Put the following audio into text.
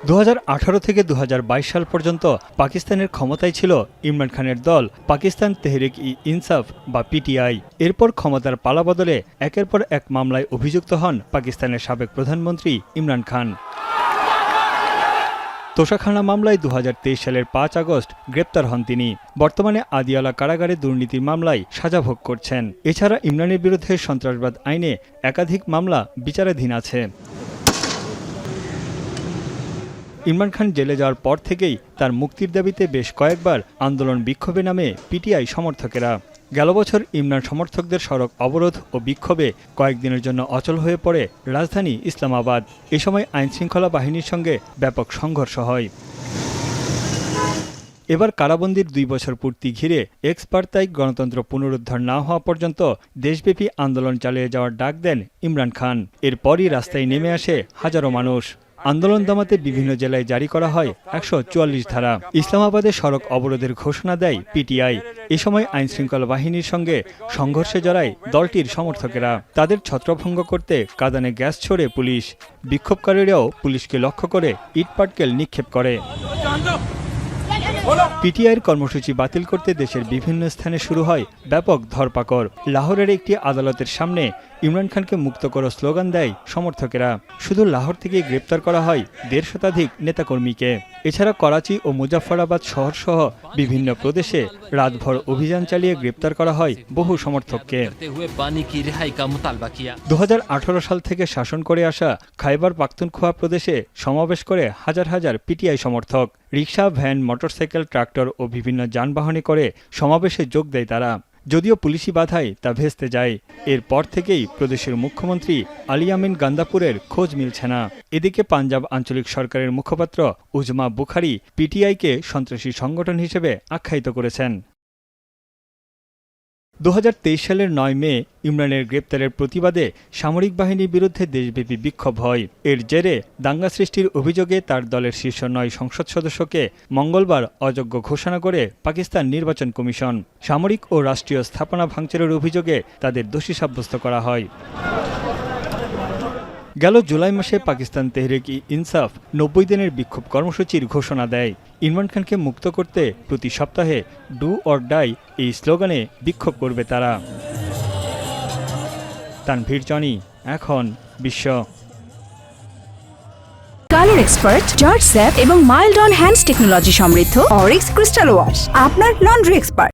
2018 থেকে 2022 সাল পর্যন্ত পাকিস্তানের ক্ষমতায় ছিল ইমরান খানের দল পাকিস্তান তেহরিক-ই-ইনসাফ বা পিটিআই। এরপর ক্ষমতার পালাবদলে একের পর এক মামলায় অভিযুক্ত হন পাকিস্তানের সাবেক প্রধানমন্ত্রী ইমরান খান। তোষাখানা মামলায় 2023 সালের 5 আগস্ট গ্রেপ্তার হন তিনি। বর্তমানে আদিয়ালা কারাগারে দুর্নীতির মামলায় সাজা ভোগ করছেন। এছাড়া ইমরানের বিরুদ্ধে সন্ত্রাসবাদ আইনে একাধিক মামলা বিচারাধীন আছে। ইমরান খান জেলে যাওয়ার পর থেকেই তার মুক্তির দাবিতে বেশ কয়েকবার আন্দোলন বিক্ষোভে নামে পিটিআই সমর্থকেরা। গেল বছর ইমরান সমর্থকদের সড়ক অবরোধ ও বিক্ষোভে কয়েকদিনের জন্য অচল হয়ে পড়ে রাজধানী ইসলামাবাদ। এ সময় আইনশৃঙ্খলা বাহিনীর সঙ্গে ব্যাপক সংঘর্ষ হয়। এবার কারাবন্দির 2 বছর পূর্তি ঘিরে এক্স বার্তায় গণতন্ত্র পুনরুদ্ধার না হওয়া পর্যন্ত দেশব্যাপী আন্দোলন চালিয়ে যাওয়ার ডাক দেন ইমরান খান। এরপরই রাস্তায় নেমে আসে হাজারো মানুষ। আন্দোলন দমাতে বিভিন্ন জেলায় জারি করা হয় 144 ধারা। ইসলামাবাদে সড়ক অবরোধের ঘোষণা দেয় পিটিআই। এ সময় আইনশৃঙ্খলা বাহিনীর সঙ্গে সংঘর্ষে জড়ায় দলটির সমর্থকেরা। তাদের ছত্রভঙ্গ করতে কাঁদানে গ্যাস ছোড়ে পুলিশ। বিক্ষোভকারীরাও পুলিশকে লক্ষ্য করে ইটপাটকেল নিক্ষেপ করে। পিটিআইয়ের কর্মসূচি বাতিল করতে দেশের বিভিন্ন স্থানে শুরু হয় ব্যাপক ধরপাকড়। লাহোরের একটি আদালতের সামনে ইমরান খানকে মুক্ত করো স্লোগান দেয় সমর্থকেরা। শুধু লাহোর থেকে গ্রেপ্তার করা হয় 150 শতাধিক নেতাকর্মীকে। এছাড়া করাচি ও মুজাফফরাবাদ শহরসহ বিভিন্ন প্রদেশে রাতভর অভিযান চালিয়ে গ্রেপ্তার করা হয় বহু সমর্থককে। 2018 সাল থেকে শাসন করে আসা খাইবার পাখতুনখোয়া প্রদেশে সমাবেশ করে হাজার হাজার পিটিআই সমর্থক। রিকশা, ভ্যান, মোটরসাইকেল, ট্রাক্টর ও বিভিন্ন যানবাহনে করে সমাবেশে যোগ দেয় তারা। যদিও পুলিশি বাধায় তা ভেস্তে যায়। এরপর থেকেই প্রদেশের মুখ্যমন্ত্রী আলী আমিন গান্দাপুরের খোঁজ মিলছে না। এদিকে পাঞ্জাব আঞ্চলিক সরকারের মুখপাত্র উজমা বুখারি পিটিআইকে সন্ত্রাসী সংগঠন হিসেবে আখ্যায়িত করেছেন। 2023 সালের 9 মে ইমরানের গ্রেপ্তারের প্রতিবাদে সামরিক বাহিনীর বিরুদ্ধে দেশব্যাপী বিক্ষোভ হয়। এর জেরে দাঙ্গা সৃষ্টির অভিযোগে তার দলের শীর্ষ 9 সংসদ সদস্যকে মঙ্গলবার অযোগ্য ঘোষণা করে পাকিস্তান নির্বাচন কমিশন। সামরিক ও রাষ্ট্রীয় স্থাপনা ভাঙচুরের অভিযোগে তাদের দোষী সাব্যস্ত করা হয়। গেল জুলাই মাসে পাকিস্তান তেহরিক-ই-ইনসাফ 90 দিনের বিক্ষোভ কর্মসূচির ঘোষণা দেয়। ইমরান খানকে মুক্ত করতে প্রতি সপ্তাহে ডু অর ডাই এই স্লোগানে বিক্ষোভ করবে তারা। তানভীর জনি, এখন বিশ্ব। কালার এক্সপার্ট, জর্জ স্যাপ এবং মাইল্ড অন হ্যান্ডস টেকনোলজি সমৃদ্ধ অরিক্স ক্রিস্টাল ওয়াশ আপনার লন্ড্রি এক্সপার্ট।